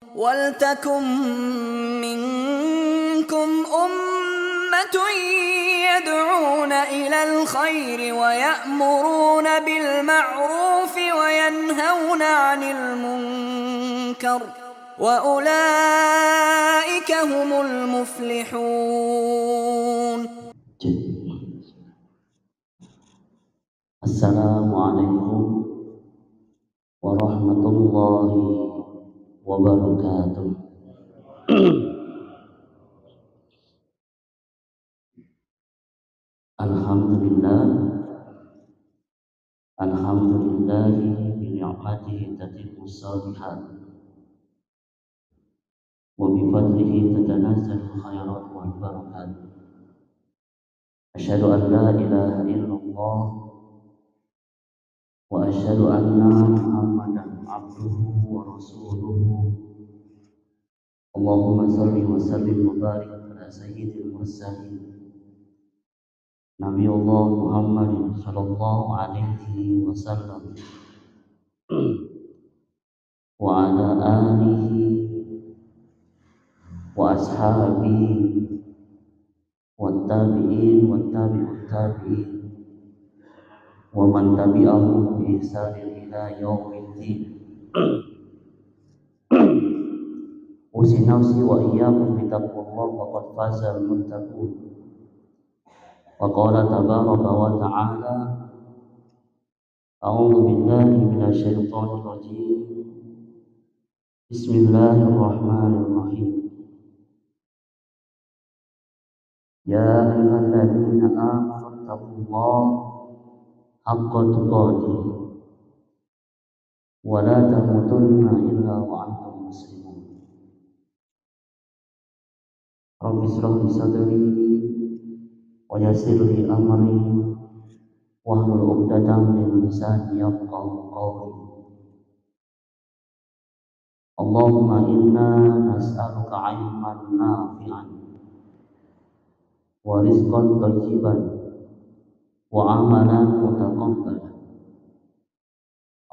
وَلْتَكُن مِّنكُمْ أُمَّةٌ يَدْعُونَ إِلَى الْخَيْرِ وَيَأْمُرُونَ بِالْمَعْرُوفِ وَيَنْهَوْنَ عَنِ الْمُنكَرِ وَأُولَٰئِكَ هُمُ الْمُفْلِحُونَ. Assalamualaikum warahmatullahi wabarakatuh. Alhamdulillah, alhamdulillahi bi ni'matihi tatimmu shalihat wa bi fadlihi tatanazzalu khairat wal barakat. Asyhadu an la ilaha illallah wa asyhadu anna Muhammadan abduhu wa rasuluhu. Allahumma shalli wa sallim wa barik ala sayyidil mursalin Nabiullah Muhammad sallallahu alaihi wasallam wa ala alihi wa ashabihi wa tabi'in wa tabi'ut tabi'in wa man tabi'ahum bi ihsanin ila yaumiddin. Usi nafsi wa iyyakum bi taqwallah faqad faza al-muttaqun. Wa qala tabaraka wa ta'ala a'udzu billahi minasyaitonir rajim. Bismillahirrahmanirrahim. Ya ayyuhalladzina amanu taqullaha haqqa tuqatih wa la tamutunna illa wa antum muslimun. Rabbi shrah li sadri wa yassir li amri wahlul 'uqdatam min lisani yafqahu qawli. Allahumma inna nas'aluka 'ilman nafi'an wa rizqan thayyiban wa amalan mutaqabbalan.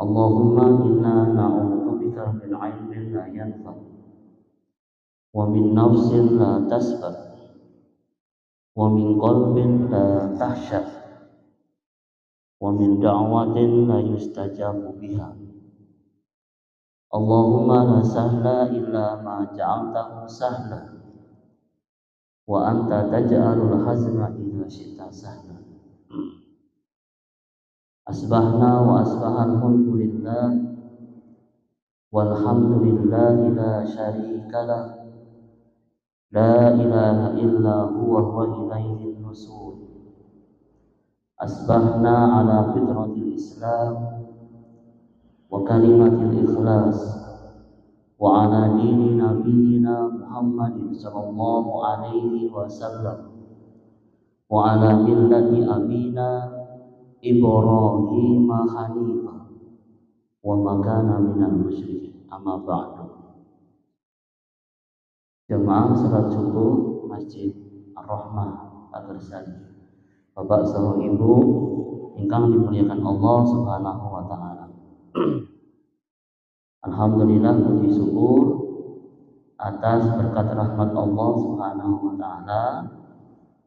Allahumma inna na'udzubika min 'ilmin la yanfa' wa min nafsin la tasfa' wa min qalbin la tahsha' wa min da'watin la yustajabu biha. Allahumma la sahla illa ma ja'altahu sahla wa anta taj'alul hazna idza syi'ta sahla. Asbahna wa asbahal mulku lillah walhamdulillahi la syarika lah, la ilaha illa huwa wa ilaihin nusur. Asbahna ala fitratil islam wa kalimatil ikhlas wa ala dini nabiyina Muhammadin sallallahu alaihi wasallam wa ala millati abina Ibrahim hanifah wa ma kana minal musyrikin. Amma ba'du. Jemaah salat subuh Masjid Ar-Rahmah Al-Ghazali, Bapak saha Ibu ingkang dimuliakan Allah Subhanahu wa taala. Alhamdulillah, puji syukur atas berkat rahmat Allah Subhanahu wa taala.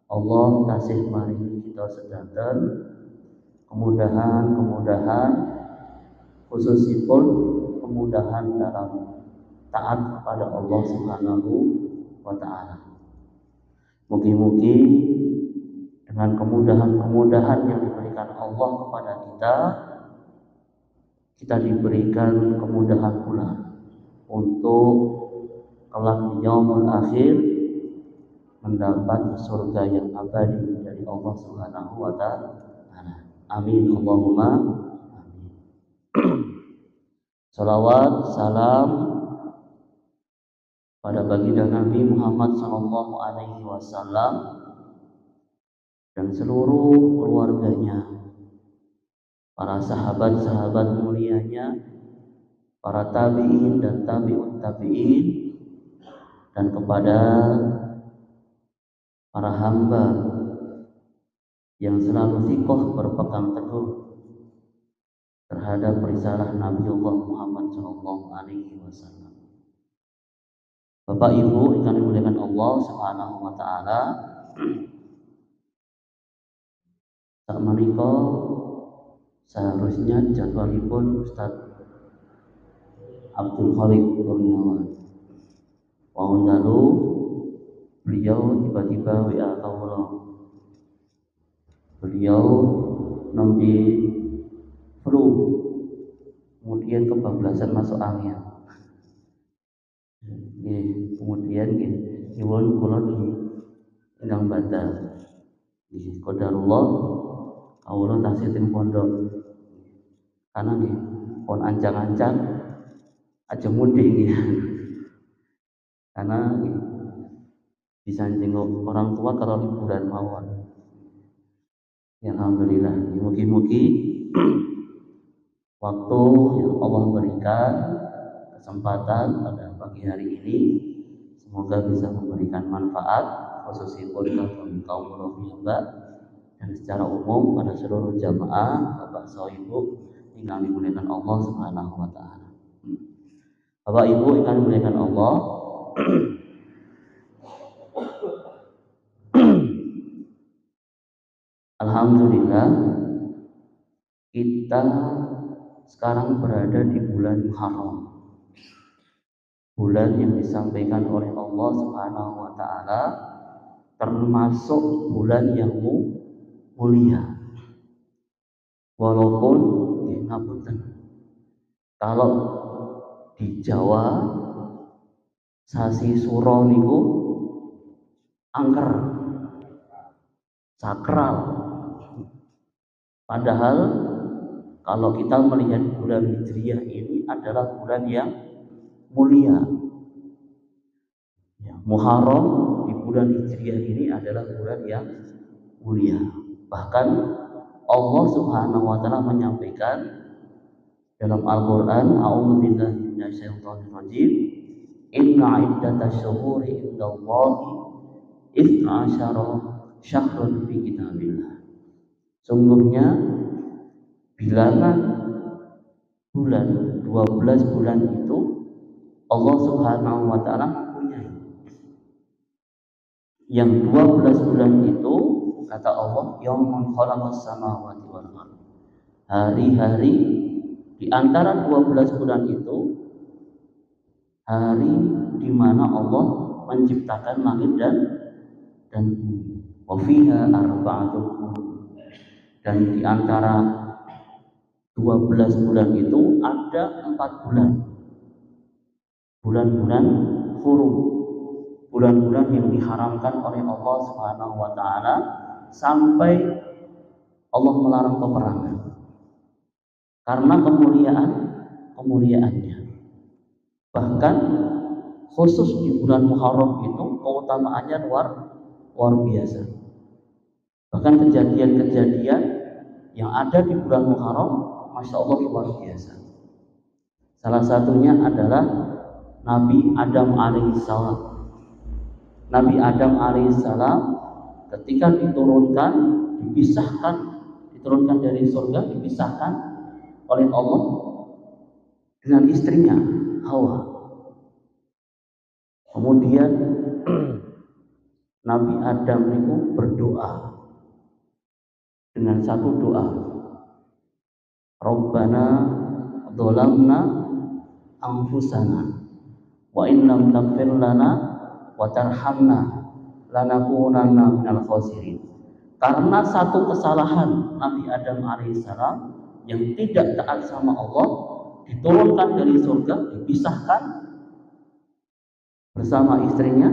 Allah tasih maringi kita sedanten kemudahan khususipun kemudahan dalam taat kepada Allah Subhanahu wa taala. Mugi-mugi dengan kemudahan yang diberikan Allah kepada kita diberikan kemudahan pula untuk kelak di yaumul akhir mendapat surga yang abadi dari Allah Subhanahu wa taala. Amin Allahumma amin. Salawat salam pada baginda Nabi Muhammad sallallahu alaihi wasallam dan seluruh keluarganya, para sahabat-sahabat mulianya, para tabi'in dan tabi'ut tabi'in, dan kepada para hamba yang selalu sikoh berpegang teguh terhadap risalah Nabiullah Muhammad sallallahu alaihi wasallam. Bapak Ibu ingkang dimuliakan Allah Subhanahu wa taala, sakmenika seharusnya jadwalipun Ustaz Abdul Khaliq Kurniawan. Wau dalu beliau tiba-tiba WA kawula. Beliau nembe flu, kemudian kebablasan masuk angin. Kemudian nyuwun kula di Endang Batal. Qadarullah kawula tasih teng pondok. Karena nggih pon ancang-ancang aja mudik nggih. Karena bisa jenguk orang tua kalau liburan mawon. Ya alhamdulillah, mugi-mugi waktu yang Allah berikan kesempatan pada pagi hari ini semoga bisa memberikan manfaat khususipun kaum Rohingya dan secara umum pada seluruh jamaah Bapak Ibu yang dimuliakan Allah Subhanahu wa taala. Bapak Ibu yang dimuliakan Allah, alhamdulillah kita sekarang berada di bulan Muharram. Bulan yang disampaikan oleh Allah Subhanahu wa taala termasuk bulan yang mulia. Walaupun ngapunten, kalau di Jawa sasi suro niku angker sakral. Padahal kalau kita melihat bulan Hijriah ini adalah bulan yang mulia. Muharram di bulan Hijriah ini adalah bulan yang mulia. Bahkan Allah Subhanahu wa taala menyampaikan dalam Al-Qur'an, a'udzubillahi minasyaitonir rajim, inna iddatasyuhuri indallahi 12 syahrun fi kitabillah. Sungguhnya bilangan bulan 12 bulan itu Allah Subhanahu wa taala mempunyai. Yang 12 bulan itu kata Allah yaumun khalaqas samawati wal ardh. Hari-hari di antara 12 bulan itu hari di mana Allah menciptakan langit dan bumi. Wa fiha arba'atul hurum. Dan di antara 12 bulan itu ada 4 bulan. Bulan-bulan hurum. Bulan-bulan yang diharamkan oleh Allah Subhanahu wa taala sampai Allah melarang peperangan. Karena kemuliaannya. Bahkan khusus di bulan Muharram itu keutamaannya luar biasa. Bahkan kejadian-kejadian yang ada di bulan Muharram, Masya Allah luar biasa. Salah satunya adalah Nabi Adam alaihissalam. Nabi Adam alaihissalam ketika diturunkan dari surga, dipisahkan oleh Allah dengan istrinya Hawa. Kemudian Nabi Adam itu berdoa dengan satu doa, Rabbana dzalamna anfusana wa in lam taghfir lana wa tarhamna lanakunanna minal khasirin. Karena satu kesalahan Nabi Adam alaihissalam yang tidak taat sama Allah, diturunkan dari surga, dipisahkan bersama istrinya.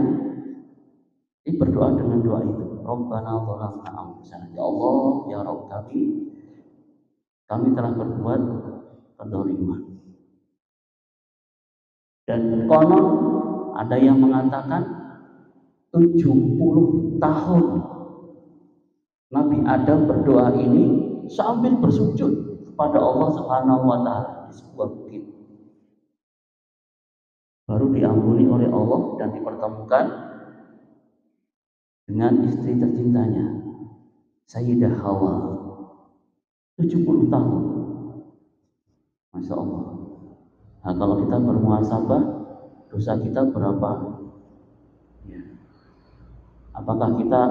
Dia berdoa dengan doa itu, Rabbana dzalamna anfusana, ya Allah, ya Rabb kami telah berbuat kedzaliman. Dan konon ada yang mengatakan 70 tahun Nabi Adam berdoa ini sambil bersujud kepada Allah Subhanahu wa taala di sebuah bukit. Baru diampuni oleh Allah dan dipertemukan dengan istri tercintanya, Sayyidah Hawa. 70 tahun. Masya Allah. Nah, kalau kita bermuhasabah, dosa kita berapa? Apakah kita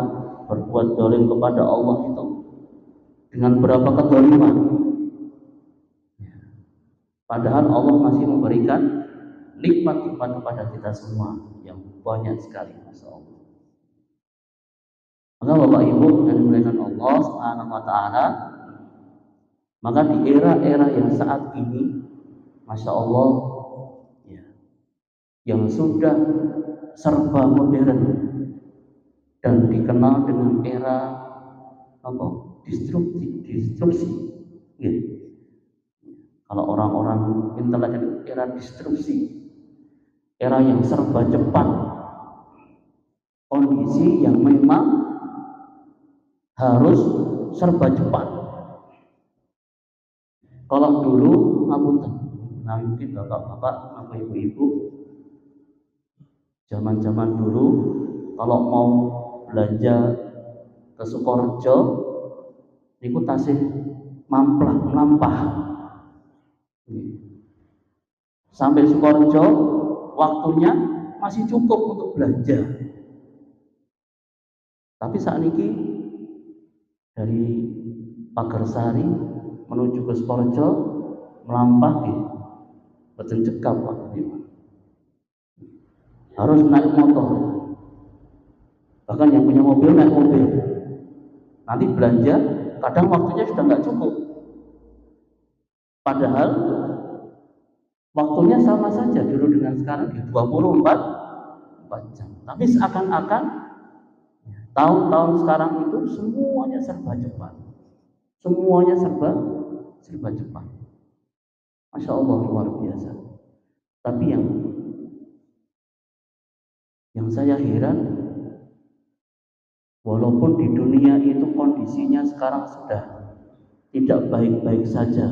berbuat zalim kepada Allah itu dengan berapa kezaliman? Padahal Allah masih memberikan nikmat-nikmat kepada kita semua yang banyak sekali, masya Allah. Maka Bapak Ibu yang dimuliakan Allah Subhanahu wa taala, maka di era-era yang saat ini, masya Allah, ya, yang sudah serba modern dan dikenal dengan era apa? Disrupsi. Ya. Kalau orang-orang intelek era disrupsi, era yang serba cepat, kondisi yang memang harus serba cepat. Kalau dulu, nah mungkin bapak-bapak atau ibu-ibu, zaman-zaman dulu, kalau mau belanja ke Sukorejo, niku tasih melampah. Sampai Sukorejo, waktunya masih cukup untuk belanja. Tapi saat ini dari Pagarsari menuju ke Sukorejo melampah betul cekap waktu ini. Harus naik motor. Bahkan yang punya mobil naik mobil. Nanti belanja, kadang waktunya sudah nggak cukup. Padahal waktunya sama saja dulu dengan sekarang di 24 jam. Tapi seakan-akan tahun-tahun sekarang itu semuanya serba cepat. Semuanya serba cepat. Masya Allah, luar biasa. Tapi yang saya heran, walaupun di dunia itu kondisinya sekarang sudah tidak baik-baik saja.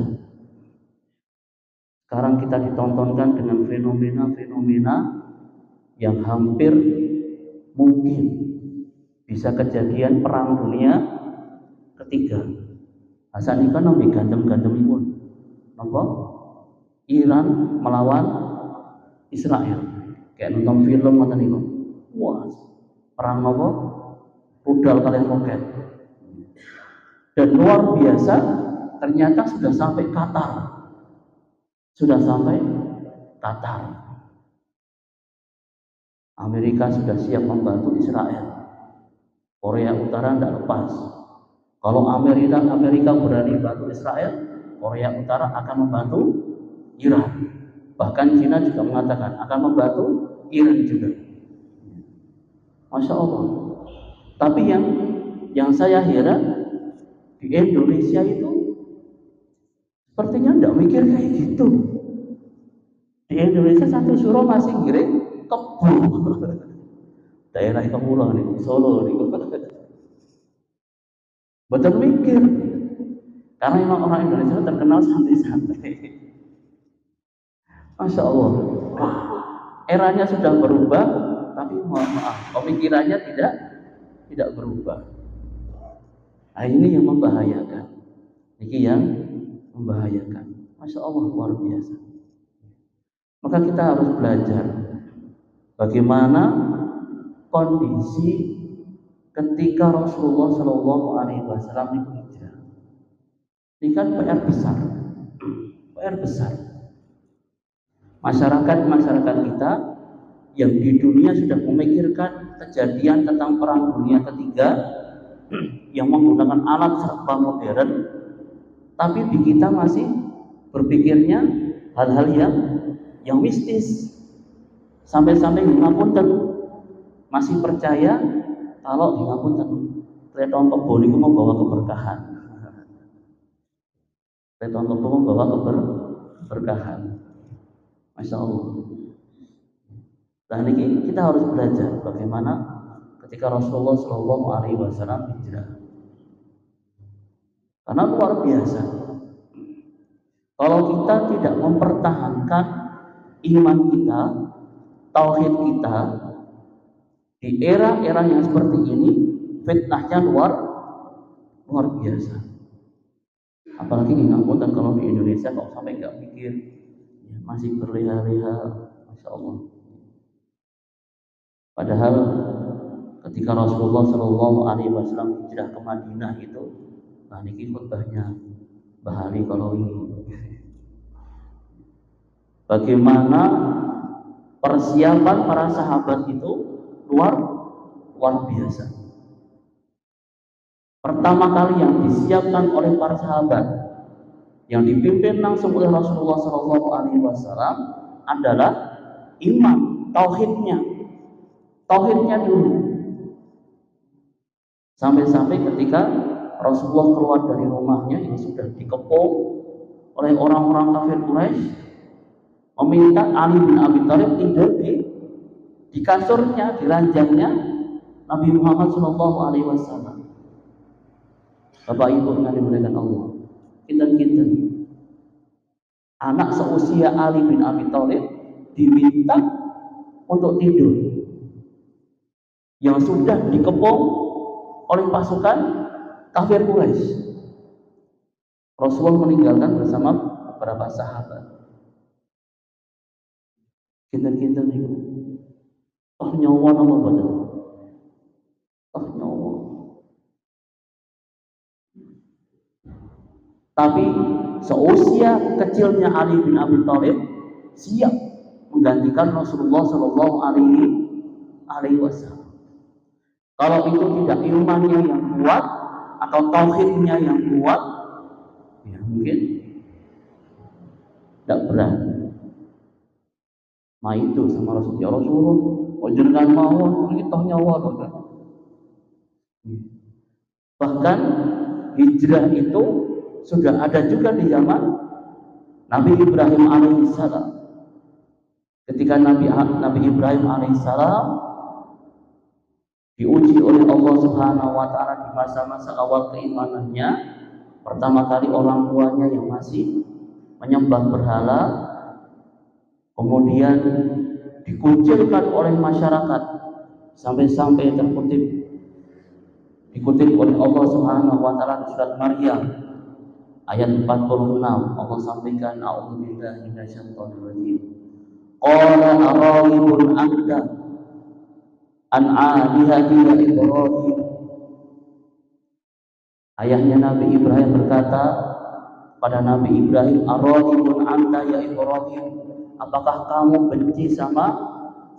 Sekarang kita ditontonkan dengan fenomena-fenomena yang hampir mungkin bisa kejadian perang dunia ketiga. Asal kan nabi gandem-gandem ibu, napa? Iran melawan Israel. Kayak nonton film atau niku. Wah, perang napa? Rudal kalian roket. Dan luar biasa, ternyata sudah sampai Qatar. Amerika sudah siap membantu Israel. Korea Utara tidak lepas. Kalau Amerika berani bantu Israel, Korea Utara akan membantu Iran. Bahkan Cina juga mengatakan akan membantu Iran juga. Masya Allah. Tapi yang saya heran di Indonesia itu sepertinya tidak mikir kayak gitu. Di Indonesia satu suruh masih ngiring kebo. Daerah Kepulauan nih, Solo nih. Betul mikir. Karena memang orang Indonesia terkenal santai-santai. Masya Allah. Eranya sudah berubah, tapi mohon maaf, pemikirannya tidak berubah. Nah, ini yang membahayakan. Ini yang membahayakan. Masya Allah, luar biasa. Maka kita harus belajar bagaimana kondisi ketika Rasulullah Shallallahu Alaihi Wasallam hijrah. Ini kan PR besar. Masyarakat kita yang di dunia sudah memikirkan kejadian tentang perang dunia ketiga yang menggunakan alat serba modern, tapi di kita masih berpikirnya hal-hal yang mistis. Sampai-sampai ngapunten masih percaya kalau di ngapunten kreton kebo niku membawa keberkahan. Kreton kebo membawa keberkahan. Masya Allah. Dan ini kita harus belajar bagaimana ketika Rasulullah Shallallahu Alaihi Wasallam hijrah. Karena luar biasa. Kalau kita tidak mempertahankan iman kita, tauhid kita, di era-era yang seperti ini, fitnahnya luar biasa. Apalagi dan kalau di Indonesia kok sampai nggak mikir, ya, masih berleha-leha, masya Allah. Padahal ketika Rasulullah Shallallahu Alaihi Wasallam hijrah ke Madinah itu, nah niki khutbahnya bahari kalau ini bagaimana persiapan para sahabat itu luar biasa. Pertama kali yang disiapkan oleh para sahabat yang dipimpin langsung oleh Rasulullah Shallallahu Alaihi Wasallam adalah iman, tauhidnya dulu. Sampai-sampai ketika Rasulullah keluar dari rumahnya yang sudah dikepung oleh orang-orang kafir Quraisy, meminta Ali bin Abi Thalib tidur di kasurnya, di ranjangnya Nabi Muhammad Shallallahu Alaihi Wasallam. Bapak Ibu yang dimuliakan Allah, kita anak seusia Ali bin Abi Thalib diminta untuk tidur yang sudah dikepung oleh pasukan kafir Quraisy. Rasulullah meninggalkan bersama beberapa sahabat. Kita nih, oh nyawa nama betul, oh nyawa. Tapi seusia kecilnya Ali bin Abi Thalib siap menggantikan Rasulullah Shallallahu Alaihi Wasallam. Kalau itu tidak imannya yang kuat atau tauhidnya yang kuat, ya mungkin tidak berani. Nah itu sama Rasulullah, ya Rasulullah, jangan mau ini toh nyawa kan. Bahkan hijrah itu sudah ada juga di zaman Nabi Ibrahim alaihissalam. Ketika Nabi Ibrahim alaihissalam diuji oleh Allah Subhanahu wa taala di masa-masa awal keimanannya, pertama kali orang tuanya yang masih menyembah berhala, kemudian dikucilkan oleh masyarakat sampai-sampai dikutip oleh Allah Subhanahu wa taala di surat Maryam ayat 46. Allah sampaikan, a'udzubillahi minasyaitonir rajim. Qala araghibun anta an 'alihati ya Ibrahim. Ayahnya Nabi Ibrahim berkata pada Nabi Ibrahim, araghibun anta ya Ibrahim, apakah kamu benci sama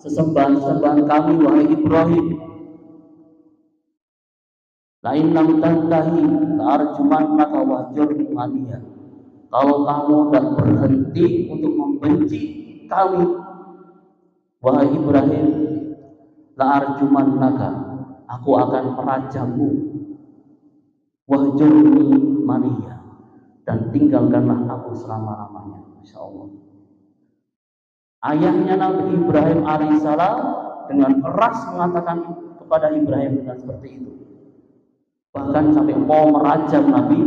sesembahan kami wahai Ibrahim? Lain lam tantahi la'arjumannaka wahjurni maliya. Kalau kamu tidak berhenti untuk membenci kami wahai Ibrahim, la'arjumannaka, aku akan merajammu, wahjurni maliya, dan tinggalkanlah aku selama-lamanya. Masya Allah. Ayahnya Nabi Ibrahim alaihissalam dengan keras mengatakan kepada Ibrahim dengan seperti itu, bahkan sampai mau merajam Nabi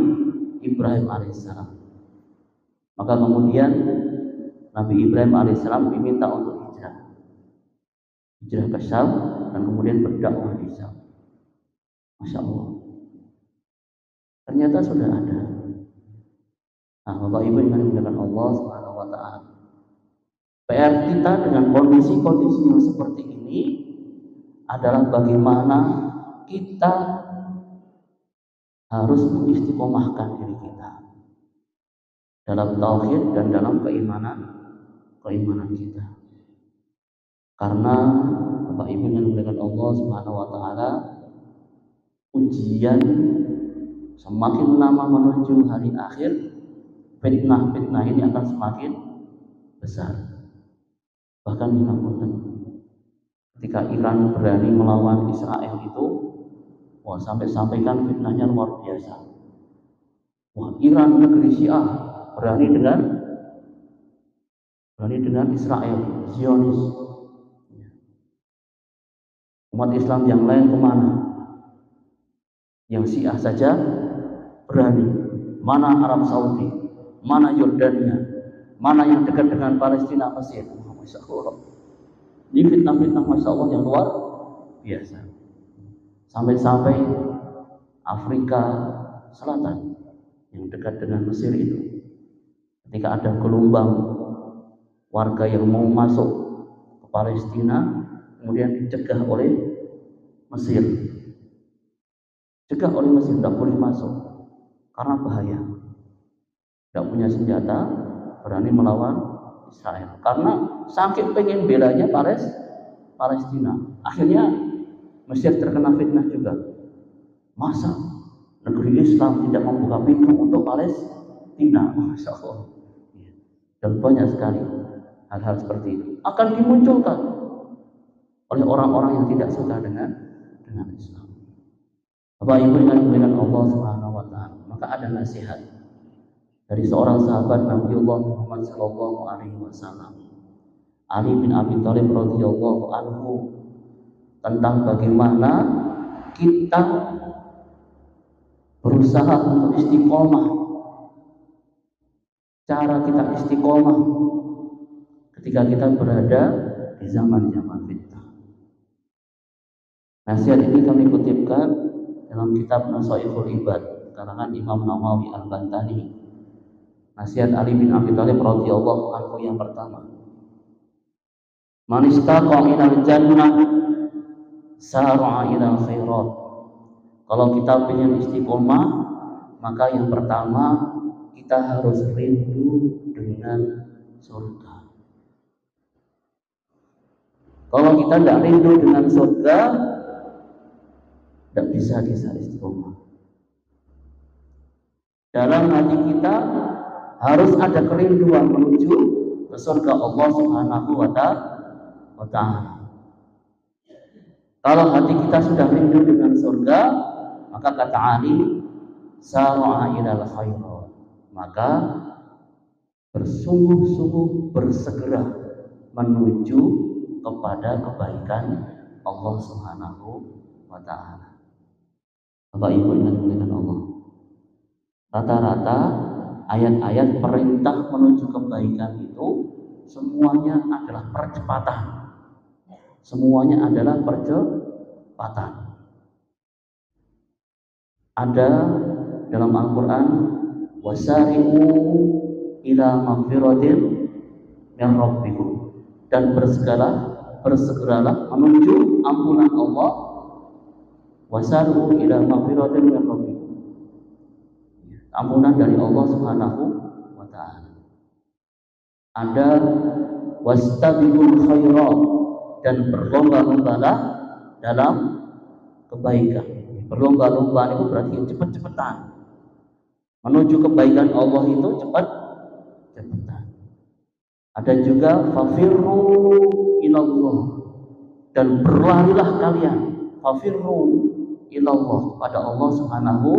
Ibrahim alaihissalam. Maka kemudian Nabi Ibrahim alaihissalam diminta untuk hijrah ke Syam dan kemudian berdakwah di Syam. Masya Allah, ternyata sudah ada. Nah, Bapak Ibu yang dimuliakan Allah Subhanahu wa taala, PR kita dengan kondisi-kondisi yang seperti ini adalah bagaimana kita harus mengistiqomahkan diri kita dalam tauhid dan dalam keimanan kita. Karena Bapak Ibu yang dimuliakan Allah Subhanahu wa taala, ujian semakin lama menuju hari akhir, fitnah ini akan semakin besar. Bahkan ketika Iran berani melawan Israel itu, wah, sampai-sampaikan fitnahnya luar biasa. Wah, Iran negeri Syiah berani dengan Israel, Zionis. Umat Islam yang lain kemana? Yang Syiah saja berani. Mana Arab Saudi, mana Yordania, mana yang dekat dengan Palestina, Mesir. Masya Allah. Ini fitnah-fitnah Masya Allah yang luar biasa. Sampai-sampai Afrika Selatan yang dekat dengan Mesir itu, ketika ada gelombang warga yang mau masuk ke Palestina, kemudian dicegah oleh Mesir. Cegah oleh Mesir, tidak boleh masuk karena bahaya. Tidak punya senjata, berani melawan Israel. Karena saking pengen belanya Palestina. Akhirnya Mesir terkena fitnah juga. Masa negeri Islam tidak membuka pintu untuk Palestina? Masya Allah. Dan banyak sekali hal-hal seperti itu akan dimunculkan oleh orang-orang yang tidak suka dengan Islam. Bapak Ibu dengan Allah Subhanahu wa taala, maka ada nasihat dari seorang sahabat Nabiullah Muhammad sallallahu alaihi wasallam, Ali bin Abi Thalib radhiyallahu anhu, tentang bagaimana kita berusaha untuk istiqomah. Cara kita istiqomah ketika kita berada di zaman-zaman fitnah. Nasihat ini kami kutipkan dalam kitab Nasaihul Ibad karangan Imam Nawawi Al-Bantani. Nasihat Ali bin Abi Thalib radhiyallahu anhu yang pertama, man istaqa ilal jannah sar'a ilal khairat. Kalau kita ingin istiqomah, maka yang pertama kita harus rindu dengan surga. Kalau kita tidak rindu dengan surga, tidak bisa istiqomah. Dalam hati kita harus ada kerinduan menuju ke surga Allah Subhanahu wa ta'ala. Kalau hati kita sudah rindu dengan surga, maka kata Ali, sar'a ilal khairat, maka bersungguh-sungguh bersegera menuju kepada kebaikan Allah Subhanahu wa ta'ala. Bapak Ibu ingat dengan Allah, rata-rata ayat-ayat perintah menuju kebaikan itu semuanya adalah percepatan. Semuanya adalah percepatan. Ada dalam Al-Quran, wasari'u ila maghfiratin min rabbikum, dan bersegeralah menuju ampunan Allah. Wasari'u ila maghfiratin min rabbikum, ampunan dari Allah Subhanahu wa ta'ala. Ada wastabiqul khairat, dan berlomba-lombalah dalam kebaikan. Berlomba-lomba itu berarti cepat-cepatan. Menuju kebaikan Allah itu cepat-cepatan. Ada juga fafirru ilallah, dan berlarilah kalian, fafirru ilallah, pada Allah Subhanahu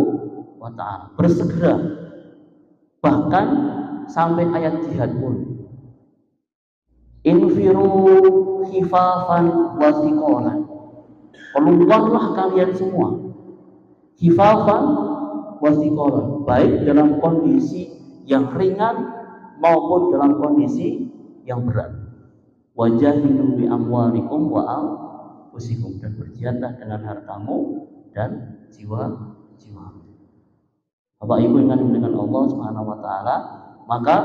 wa ta'ala. Bersegera. Bahkan sampai ayat jihad pun. Infiru khifafan wa thiqalan. Keluarlah kalian semua khifafan wa thiqalan, baik dalam kondisi yang ringan maupun dalam kondisi yang berat. Wajahidu bi amwalikum wa anfusikum, dan berjihadlah dengan hartamu dan jiwa-jiwa. Bapak Ibu ingat dengan Allah Subhanahu wa ta'ala, maka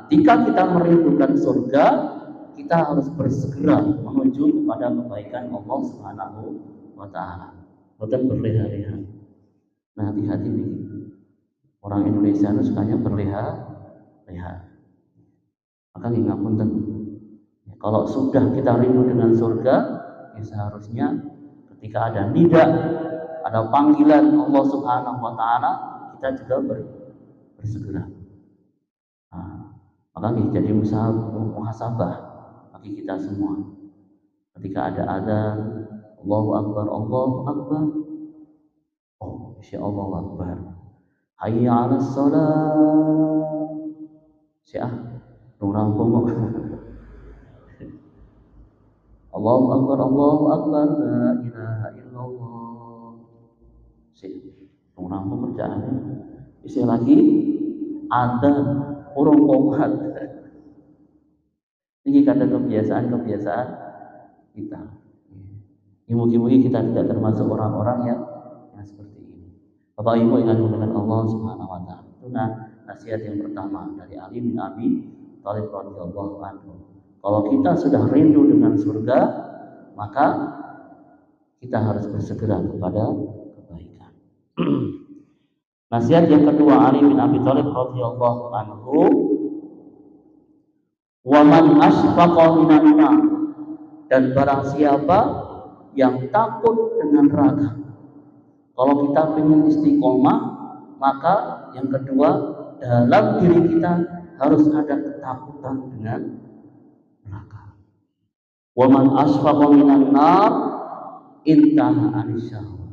ketika kita merindukan surga, kita harus bersegera menuju kepada kebaikan Allah Subhanahu wa ta'ala. Bukan berleha-leha. Nah, hati-hati nih. Orang Indonesia itu sukanya berleha-leha. Maka ingat punten. Kalau sudah kita rindu dengan surga, ya seharusnya ketika ada nida, ada panggilan Allah Subhanahu wa ta'ala, kita juga bersegera. Nah, maka jadi muhasabah bagi kita semua. Ketika ada adzan, Allahu Akbar, Allahu Akbar, oh, insya Allahu Akbar, hayya 'alas shalah, siah rampung. Allahu Akbar, Allahu Akbar, la ilaha illallah, rampung kerjaannya. Isi lagi adzan, urung komat. Ini karena kebiasaan kita. Mungkin kita tidak termasuk orang-orang yang seperti ini. Bapak Ibu ingat dengan Allah Subhanahu wa ta'ala. Itu nasihat yang pertama dari Ali bin Abi Thalib radhiyallahu anhu. Kalau kita sudah rindu dengan surga, maka kita harus bersegera kepada kebaikan. Nasihat yang kedua Ali bin Abi Thalib radhiyallahu anhu, wa man asfaqa minan nar, dan barang siapa yang takut dengan neraka. Kalau kita ingin istiqomah, maka yang kedua dalam diri kita harus ada ketakutan dengan neraka. Wa man asfaqa minan nar intaha anisyahwat.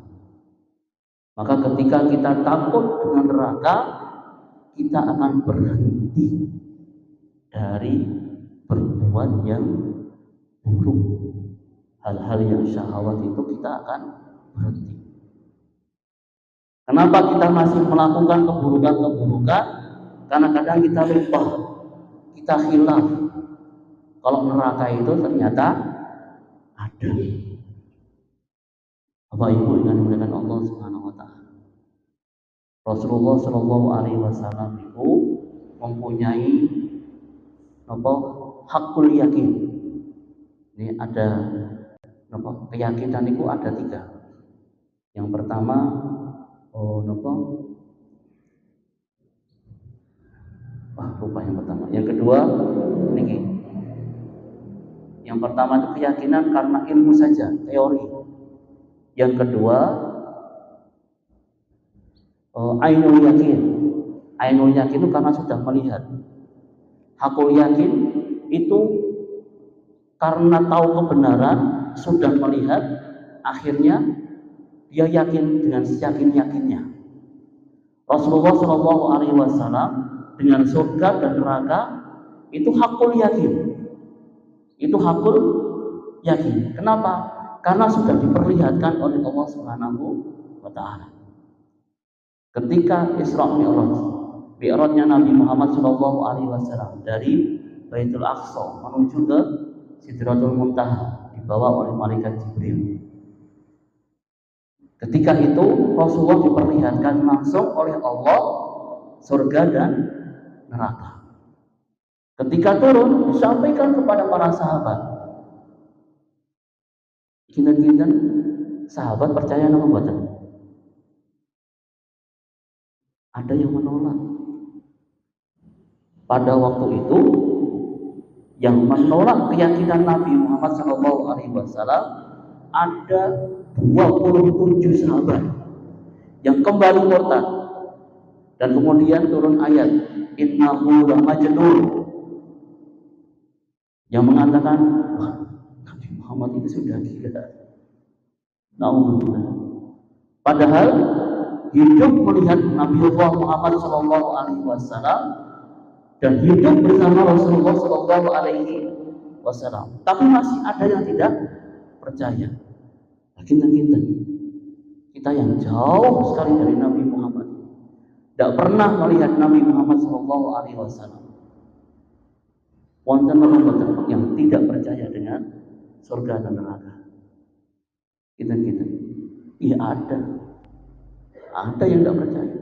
Maka ketika kita takut dengan neraka, kita akan berhenti dari berbuat yang buruk. Hal-hal yang syahwat itu kita akan berhenti. Kenapa kita masih melakukan keburukan-keburukan? Karena kadang kita lupa, kita khilaf kalau neraka itu ternyata ada. Bapak Ibu yang dimuliakan Allah Subhanahu wa taala. Rasulullah Shallallahu alaihi wasallam itu mempunyai hakul yakin. Ini ada keyakinan itu ada 3. Yang pertama lupa yang pertama. Yang kedua niki. Yang pertama itu keyakinan karena ilmu saja, teori. Yang kedua ainul yakin. Ainul yakin itu karena sudah melihat. Hakul yakin itu karena tahu kebenaran, sudah melihat, akhirnya dia yakin dengan seyakin-yakinnya. Rasulullah Shallallahu alaihi wasallam dengan surga dan neraka itu hakul yakin. Itu hakul yakin. Kenapa? Karena sudah diperlihatkan oleh Allah Subhanahu wa taala. Ketika Isra Mi'rajnya Nabi Muhammad Shallallahu alaihi wasallam dari Baitul Aqsa menuju ke Sidratul Muntaha dibawa oleh malaikat Jibril. Ketika itu Rasulullah diperlihatkan langsung oleh Allah surga dan neraka. Ketika turun disampaikan kepada para sahabat. Kinten-kinten sahabat percaya nama mboten? Ada yang menolak. Pada waktu itu yang menolak keyakinan Nabi Muhammad SAW ada 27 sahabat yang kembali murtad, dan kemudian turun ayat innahu lamajnun yang mengatakan Nabi Muhammad itu sudah gila. Nauzubillah. Padahal hidup melihat Nabiullah Muhammad SAW dan hidup bersama Rasulullah SAW, tapi masih ada yang tidak percaya. Kita yang jauh sekali dari Nabi Muhammad, tidak pernah melihat Nabi Muhammad SAW. Wonten yang tidak percaya dengan surga dan neraka. Kita iya ada yang tidak percaya.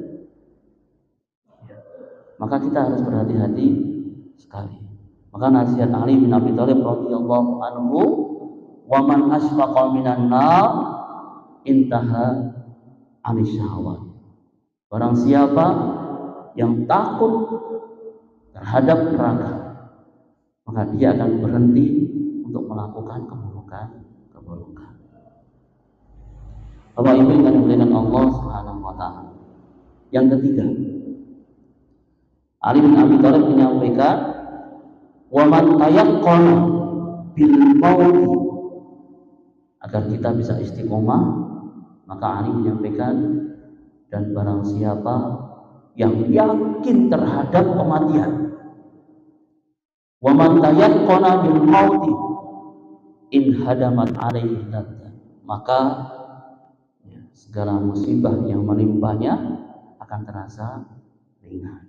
Maka kita harus berhati-hati sekali. Maka nasihat Ali bin Abi Thalib radhiyallahu anhu, wa man asfaqa minan nar intaha anisyahwat. Barang siapa yang takut terhadap neraka, maka dia akan berhenti untuk melakukan keburukan. Bapak Ibu yang dimuliakan Allah Subhanahu wa taala. Yang ketiga, Ali bin Abi Thalib menyampaikan, wa man tayaqqana bil maut, agar kita bisa istiqomah, maka Ali menyampaikan, dan barang siapa yang yakin terhadap kematian, wa man tayaqqana bil maut in hadamat alaihi ladza, maka segala musibah yang menimpanya akan terasa ringan.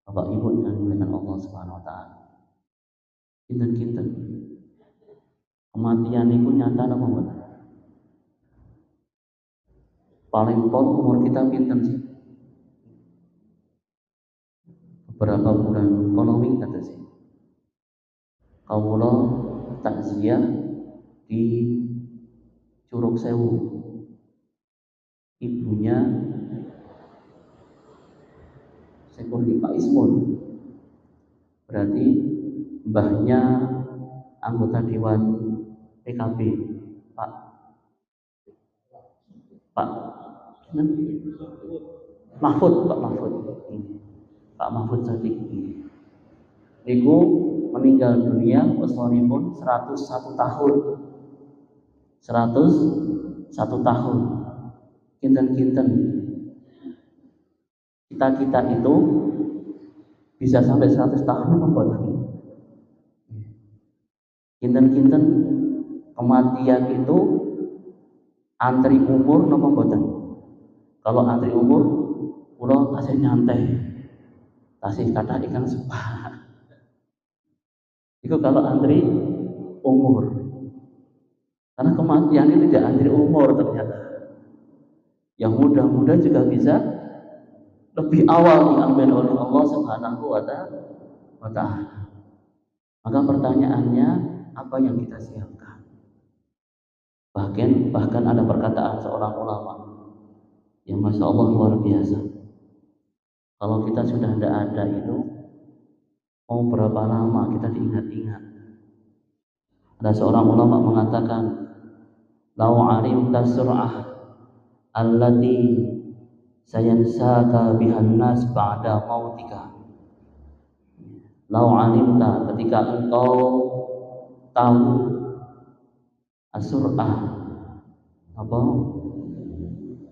Bapak Ibu yang dimuliakan Allah Subhanahu wa taala. Kinten kematian itu nyata apa enggak? Paling pol umur kita pinten sih? Beberapa bulan following kata sih. Kawula takziah di Curug Sewu. Ibunya Sekundi Pak Ismun. Berarti mbahnya anggota Dewan PKB Pak Mahfud, Pak Mahfud. Pak Mahfud Sadiq. Niku meninggal dunia usmanipun 101 tahun. 101 tahun. Kinten-kinten kita itu bisa sampai 100 tahun membuat kinten-kinten kematian itu antri umur napa mboten? Kalau antri umur kula tasih nyantai. Tasih kathah ingkang sepah. Itu kalau antri umur. Karena kematian itu tidak antri umur ternyata. Yang muda-muda juga bisa lebih awal diambil oleh Allah Subhanahu wa Ta'ala. Maka pertanyaannya, apa yang kita siapkan? Bahkan ada perkataan seorang ulama yang Masya Allah luar biasa. Kalau kita sudah tidak ada itu, mau berapa lama kita diingat-ingat? Ada seorang ulama mengatakan, "Lau alimta sur'ah allati sayansaka bihan nas ba'da mautika." Lau alimta, ketika engkau tahu as-sur'ah apa?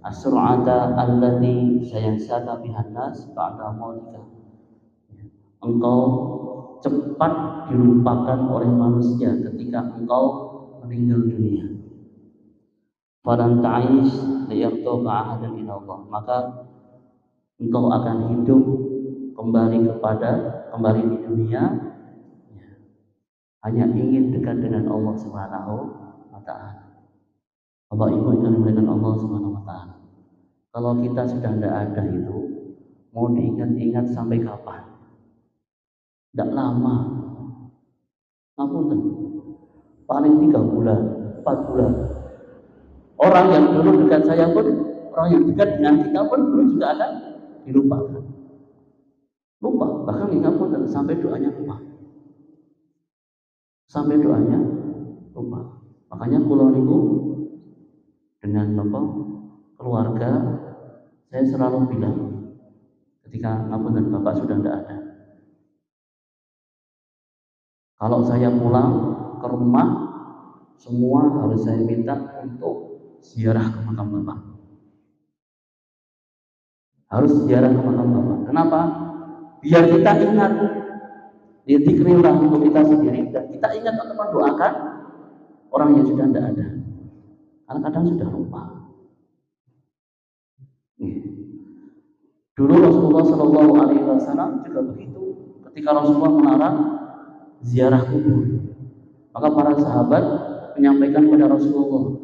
As-sur'ata allati sayansaka bihan nas ba'da mautika. Engkau cepat dilupakan oleh manusia ketika engkau meninggal dunia. Falan ta'ish liyaqtuka ahadan ila Allah. Maka engkau akan hidup kembali di dunia hanya ingin dekat dengan Allah Subhanahu wa Ta'ala. Bapak Ibu yang dimuliakan Allah Subhanahu wa Ta'ala. Kalau kita sudah tidak ada itu, mau diingat-ingat sampai kapan? Tidak lama. Ngapunten. Paling 3 bulan, 4 bulan. Orang yang dulu dekat saya pun, orang yang dekat dengan kita pun dulu juga akan dilupakan. Lupa, bahkan ngapunten sampai doanya lupa. Sampai doanya lupa. Makanya kula niku dengan keluarga saya selalu bilang ketika ngapunten Bapak sudah tidak ada. Kalau saya pulang ke rumah, semua harus saya minta untuk ziarah ke makam Bapak. Harus ziarah ke makam Bapak. Kenapa? Biar kita ingat, dikirilah untuk kita sendiri, dan kita ingat untuk mendoakan orang yang sudah tidak ada. Karena kadang sudah lupa. Dulu Rasulullah Shallallahu Alaihi Wasallam juga begitu. Ketika Rasulullah melarang ziarah kubur, maka para sahabat menyampaikan kepada Rasulullah,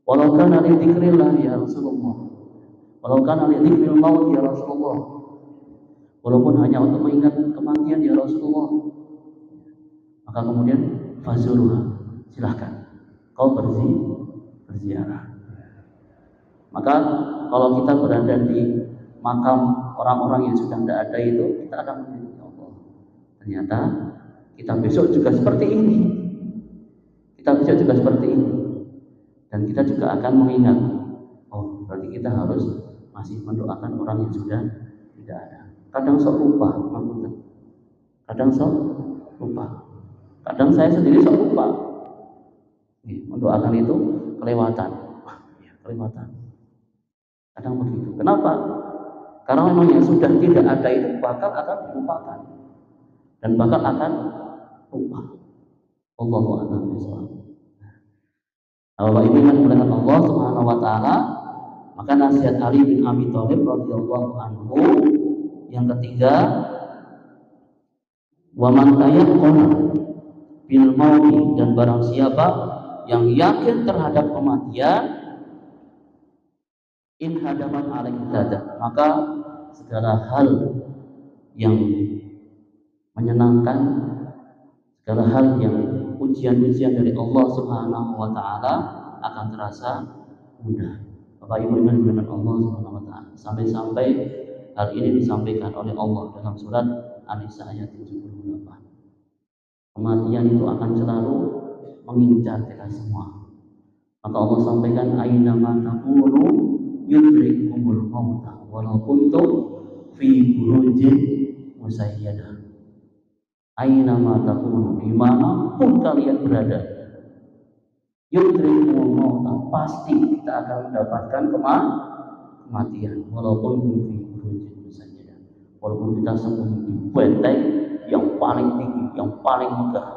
"Walau kana li dzikrillah ya Rasulullah, walau kana li dzikril maut ya Rasulullah, walaupun hanya untuk mengingat kematian ya Rasulullah." Maka kemudian fazuruha, silahkan kau berziarah. Maka kalau kita berada di makam orang-orang yang sudah tidak ada itu, kita akan mengingat, ya Allah, ternyata kita besok juga seperti ini. Kita besok juga seperti ini. Dan kita juga akan mengingat, oh berarti kita harus masih mendoakan orang yang sudah tidak ada. Kadang sok lupa, kadang sok lupa. Kadang saya sendiri sok lupa. Mendoakan itu kelewatan. Kelewatan. Kadang begitu. Kenapa? Karena memang yang sudah tidak ada itu bakal akan dilupakan. Dan bakal akan lupa. Allahu a'lam bishawab. Bapak Ibu yang dimuliakan Allah Subhanahu wa Ta'ala, maka nasihat Ali bin Abi Thalib radhiyallahu anhu yang ketiga, wa man tayaqqana bil mauti, dan barang siapa yang yakin terhadap kematian, in hadaman alaihi dadah, maka segala hal yang menyenangkan, segala hal yang ujian-ujian dari Allah Subhanahu wa Ta'ala akan terasa mudah. Bapak Ibu yang dimuliakan Allah Subhanahu wa taala. Sampai-sampai hal ini disampaikan oleh Allah dalam surat An-Nisa ayat 78. Kematian itu akan selalu mengincar kita semua. Maka Allah sampaikan aina ma takunu yudrikumul mauta walau kuntum fi burujin musayyadah. Aina ma takunu, dimanapun kalian berada, yudrikumul mauta, pasti kita akan mendapatkan kematian walaupun fi burujin musayyadah. Walaupun kita sembunyi di benteng yang paling tinggi, yang paling megah,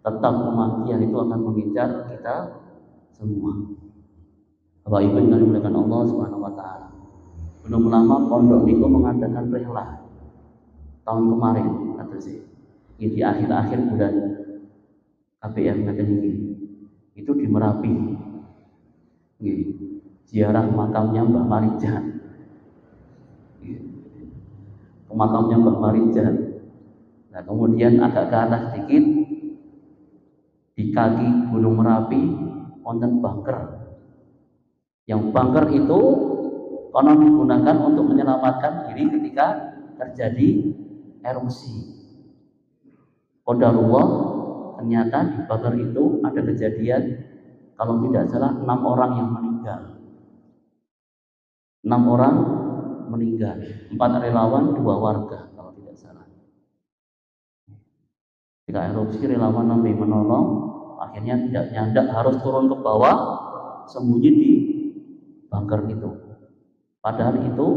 tetap kematian itu akan mengincar kita semua. Bapak Ibu yang dimuliakan Allah Subhanahu wa taala. Belum lama pondok niku mengadakan rehlah tahun kemarin kata sih. Di akhir-akhir bulan KPM kata ini. Itu di Merapi. Ziarah makamnya Mbah Marijan. Ke makamnya Mbah Marijan. Nah, kemudian agak ke atas sedikit di kaki Gunung Merapi wonten bunker. Yang bunker itu konon digunakan untuk menyelamatkan diri ketika terjadi erupsi. Qadarullah, ternyata di bunker itu ada kejadian, kalau tidak salah 6 orang yang meninggal. 6 orang meninggal, 4 relawan, 2 warga kalau tidak salah. Ketika erupsi relawan namanya menolong, akhirnya tidak nyandak, harus turun ke bawah, sembunyi di bunker itu. Padahal itu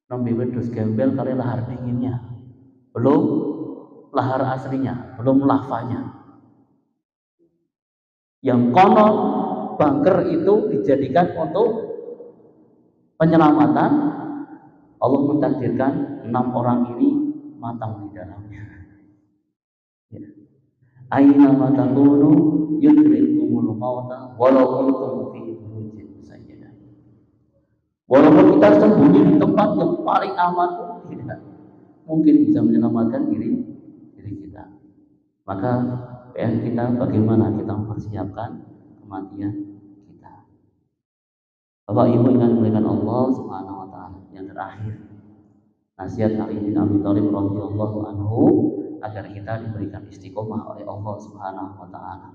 nembe wedhus gembel kali lahar dinginnya, belum lahar aslinya, belum lavanya. Yang konon bunker itu dijadikan untuk penyelamatan, Allah mentakdirkan 6 orang ini matang di dalamnya. Ya. Aina ma takunu yudrikumul mauta walau kuntum fi burujin musayyadah. Walaupun kita sembunyi di tempat yang paling aman, tidak mungkin bisa menyelamatkan diri kita. Maka PR kita bagaimana kita mempersiapkan kematian kita. Bapak Ibu yang dimuliakan Allah Subhanahu wa taala. Yang terakhir, nasihat Ali bin Abi Thalib radhiyallahu anhu agar kita diberikan istiqomah oleh Allah Subhanahu wa taala.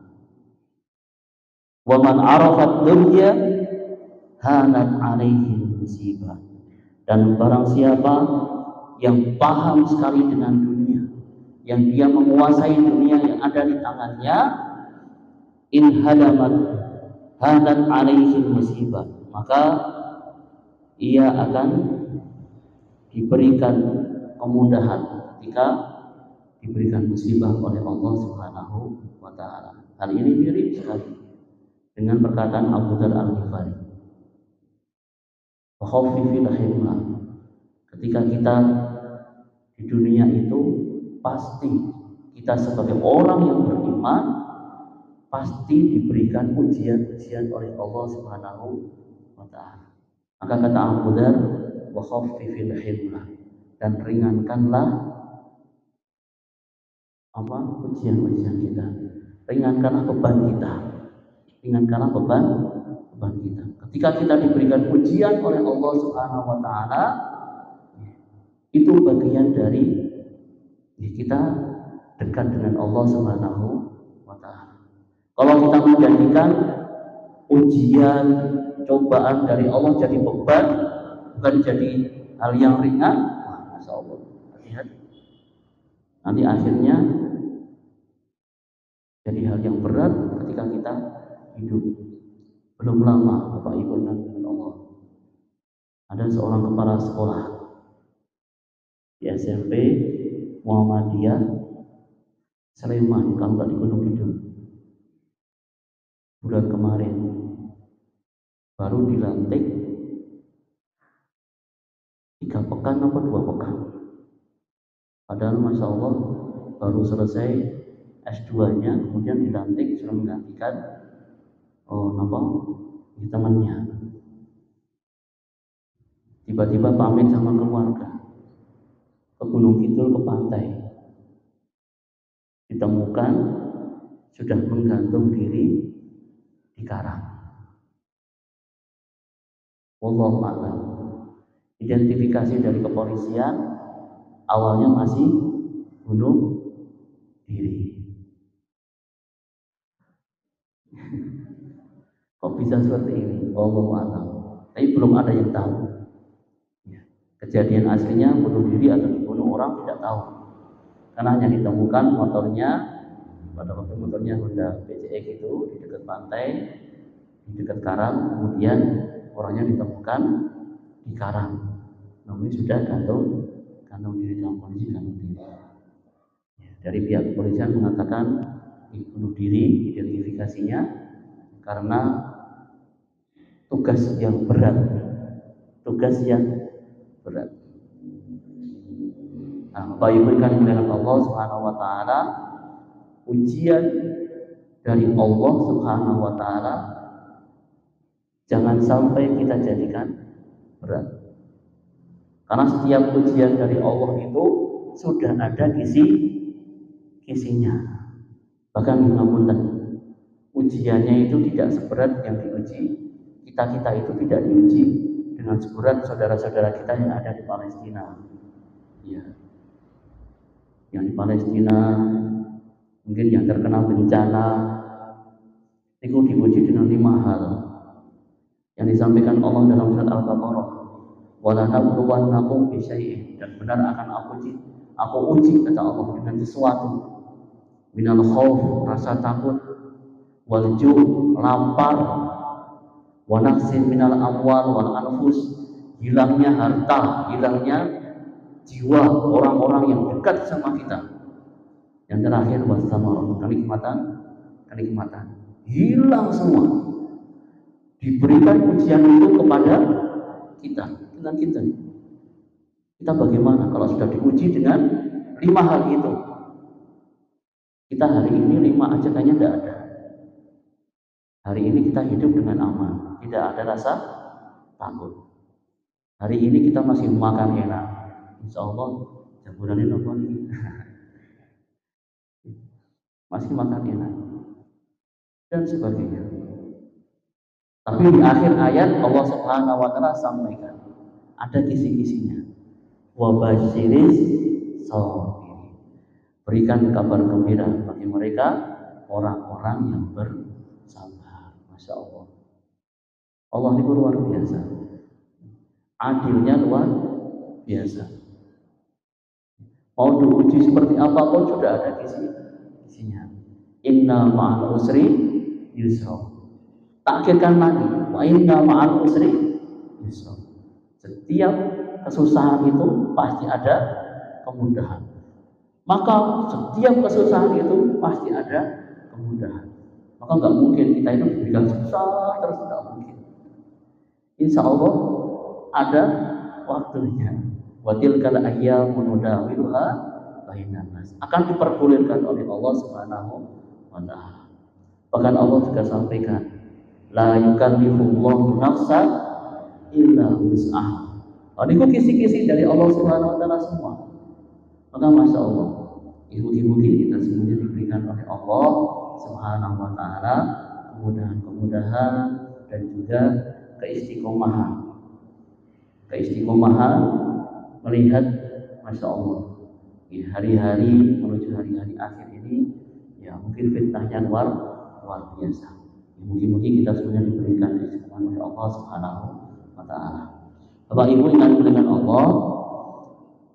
Wa man arafat dunya hanat alaihi musibah. Dan barang siapa yang paham sekali dengan dunia, yang dia menguasai dunia yang ada di tangannya, in hadamat hanat alaihi musibah, maka ia akan diberikan kemudahan ketika diberikan musibah oleh Allah Subhanahu wa taala. Hal ini mirip sekali dengan perkataan Abu Dzar Al-Ghifari. Wa khaffifil himma. Ketika kita di dunia itu, pasti kita sebagai orang yang beriman pasti diberikan ujian-ujian oleh Allah Subhanahu wa taala. Maka kata Abu Dzar, wa khaffifil himma, dan ringankanlah ujian-ujian kita, ringankanlah beban kita, beban kita. Ketika kita diberikan ujian oleh Allah Subhanahu wa taala, itu bagian dari kita dekat dengan Allah Subhanahu wa taala. Kalau kita menjadikan ujian, cobaan dari Allah jadi beban, bukan jadi hal yang ringan, masya Allah, lihat nanti akhirnya jadi hal yang berat ketika kita hidup. Belum lama, Bapak Ibu dan Allah, ada seorang kepala sekolah di SMP Muhammadiyah Sleman, kalau nggak di Gunung Kidul, bulan kemarin baru dilantik 3 pekan atau 2 pekan. Padahal masya Allah baru selesai S2-nya, kemudian dilantik sudah menggantikan temannya. Tiba-tiba pamit sama keluarga ke Gunung Kidul, ke pantai. Ditemukan sudah menggantung diri di karang. Wallahu a'lam. Identifikasi dari kepolisian awalnya masih bunuh diri. Kok bisa seperti ini? Wallahu a'lam. Tapi belum ada yang tahu. Kejadian aslinya bunuh diri atau dibunuh orang tidak tahu. Karena hanya ditemukan motornya, pada waktu motornya Honda PCX itu di dekat pantai, di dekat karang, kemudian orangnya ditemukan di karang. Namun sudah gantung diri dalam kondisi gantung diri. Dari pihak kepolisian mengatakan bunuh diri, identifikasinya karena tugas yang berat. Nah, Bapak Ibu ikan dengan Allah Subhanahu wa taala, ujian dari Allah Subhanahu wa taala jangan sampai kita jadikan berat. Karena setiap ujian dari Allah itu sudah ada kisinya. Bahkan ngapunten, ujiannya itu tidak seberat yang diuji. Kita itu tidak diuji dengan seberat saudara-saudara kita yang ada di Palestina. Ya. Yang di Palestina mungkin yang terkena bencana itu diuji dengan 5 hal yang disampaikan Allah dalam surat Al-Baqarah. Wala nabluwannakum bisyai'in, dan benar akan aku uji kata Allah dengan sesuatu. Minal khauf, rasa takut, wal ju', lapar, wa naqsin minal amwal wal anfus, hilangnya harta, hilangnya jiwa orang-orang yang dekat sama kita. Yang terakhir wasamarah, kenikmatan hilang semua. Diberikan ujian itu kepada kita. Kita bagaimana kalau sudah diuji dengan 5 hal itu? Kita hari ini 5 aja kayaknya tidak ada. Hari ini kita hidup dengan aman, tidak ada rasa takut. Hari ini kita masih makan enak. Insya Allah jamurannya nopo nih. Masih makan enak dan sebagainya. Tapi di akhir ayat Allah Subhanahu wa taala sampaikan ada kisi-kisinya. Wa basyiris sabirin. Berikan kabar gembira bagi mereka orang-orang yang bersabar. Masya Allah. Allah itu luar biasa. Adilnya luar biasa. Mau diuji seperti apapun sudah ada kisinya. Inna ma'al usri yusra. Takkirkan lagi, wa inna ma'al usri yusra. Setiap kesusahan itu pasti ada kemudahan. Maka setiap kesusahan itu pasti ada kemudahan. Maka nggak mungkin kita itu diberikan susah terus, nggak mungkin. Insya Allah ada waktunya. Wa tilkal ayyamu nudawiluha bainan nas. Akan diperbolehkan oleh Allah Subhanahu wa taala. Bahkan Allah juga sampaikan, la yukallifullahu nafsan illa wus'aha. Ini kisi-kisi dari Allah Subhanahu wa taala semua. Maka Masya Allah, mungkin kita semuanya diberikan oleh Allah Subhanahu wa taala kemudahan-kemudahan dan juga keistiqomahan melihat Masya Allah hari-hari menuju hari-hari akhir ini, ya mungkin fitnahnya luar biasa. Mungkin kita semuanya diberikan keistiqomahan oleh Allah Subhanahu wa taala. Bapak Ibu yang dengan Allah,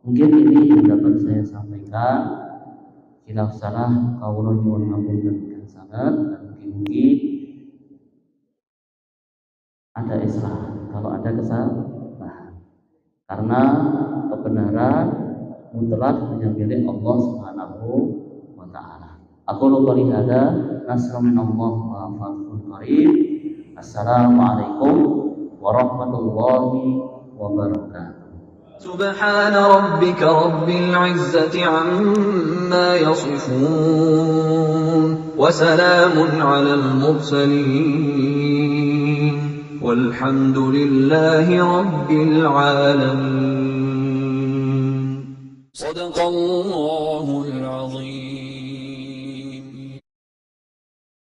mungkin ini yang dapat saya sampaikan. Khilaf salah kaula nyuwun ngapunten sangat, dan mungkin ada islah kalau ada kesalahan. Karena kebenaran mutlak hanya milik Allah Subhanahu wa taala. Aku qouli hada, nasrun minallah wa fathun qarib. Assalamualaikum warahmatullahi wabarakatuh. Subhana rabbika rabbil izzati amma yasifun wa salamun 'alal mursalin. والحمد لله رب العالمين. صدق الله